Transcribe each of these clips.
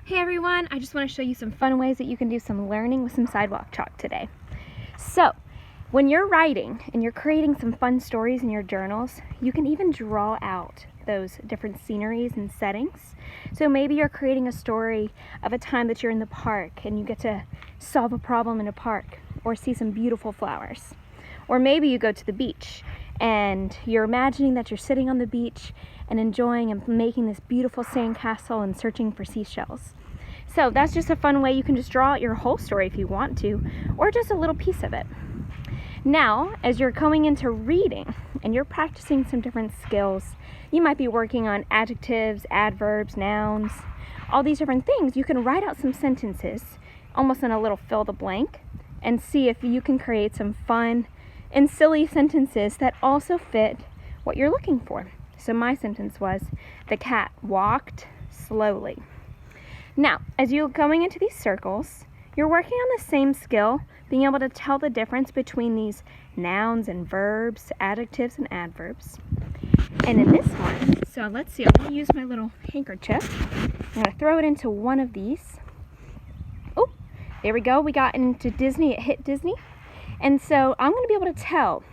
Hey everyone, I just want to show you some fun ways that you can do some learning with some sidewalk chalk today. So, when you're writing and you're creating some fun stories in your journals, you can even draw out those different sceneries and settings. So maybe you're creating a story of a time that you're in the park and you get to solve a problem in a park or see some beautiful flowers. Or maybe you go to the beach and you're imagining that you're sitting on the beach and enjoying and making this beautiful sandcastle and searching for seashells. So that's just a fun way you can just draw out your whole story if you want to, or just a little piece of it. Now, as you're going into reading and you're practicing some different skills, you might be working on adjectives, adverbs, nouns, all these different things. You can write out some sentences, almost in a little fill the blank, and see if you can create some fun and silly sentences that also fit what you're looking for. So my sentence was, the cat walked slowly. Now, as you're going into these circles, you're working on the same skill, being able to tell the difference between these nouns and verbs, adjectives and adverbs. And in this one, so let's see, I'm going to use my little handkerchief. I'm going to throw it into one of these. Oh, there we go. We got into Disney. It hit Disney. And so I'm going to be able to tell,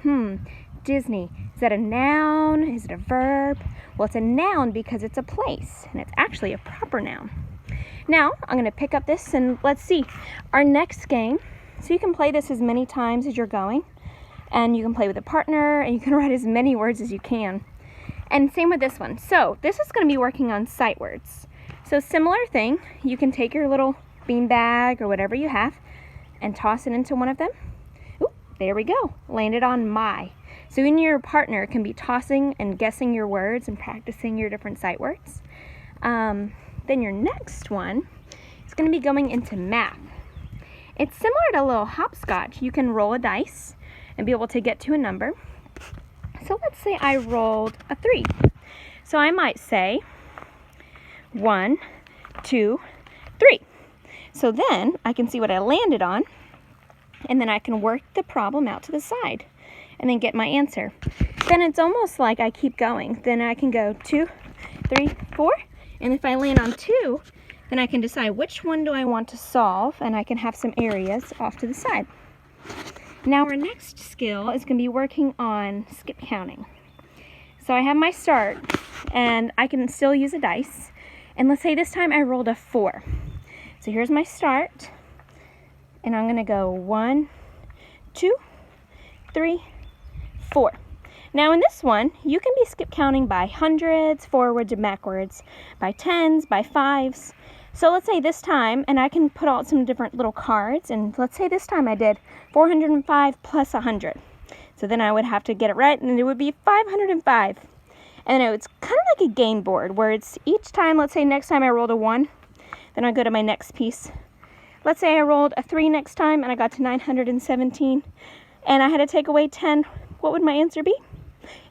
Disney, is that a noun? Is it a verb? Well, it's a noun because it's a place, and it's actually a proper noun. Now, I'm going to pick up this, and let's see, our next game. So you can play this as many times as you're going, and you can play with a partner, and you can write as many words as you can. And same with this one. So this is going to be working on sight words. So similar thing, you can take your little bean bag or whatever you have and toss it into one of them. Ooh, there we go. Landed on my. So you and your partner can be tossing and guessing your words and practicing your different sight words. Then your next one is going to be going into math. It's similar to a little hopscotch. You can roll a dice and be able to get to a number. So let's say I rolled a 3. So I might say 1, 2, 3. So then I can see what I landed on, and then I can work the problem out to the side and then get my answer. Then it's almost like I keep going. Then I can go 2, 3, 4. And if I land on 2, then I can decide which one do I want to solve, and I can have some areas off to the side. Now our next skill is going to be working on skip counting. So I have my start, and I can still use a dice. And let's say this time I rolled a 4. So here's my start, and I'm going to go 1, 2, 3, 4. Now in this one, you can be skip counting by hundreds, forwards and backwards, by tens, by fives. So let's say this time, and I can put out some different little cards, and let's say this time I did 405 plus 100. So then I would have to get it right, and it would be 505. And it's kind of like a game board, where it's each time, let's say next time I rolled a 1, then I go to my next piece. Let's say I rolled a 3 next time, and I got to 917, and I had to take away 10. What would my answer be?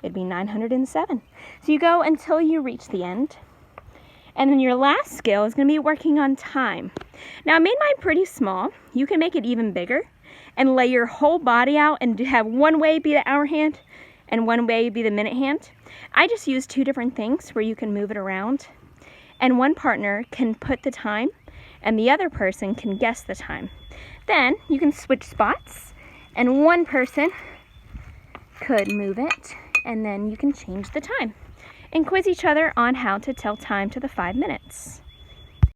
It'd be 907. So you go until you reach the end. And then your last skill is going to be working on time. Now I made mine pretty small. You can make it even bigger and lay your whole body out and have one way be the hour hand and one way be the minute hand. I just use 2 different things where you can move it around. And one partner can put the time and the other person can guess the time. Then you can switch spots and one person could move it, and then you can change the time and quiz each other on how to tell time to the 5 minutes.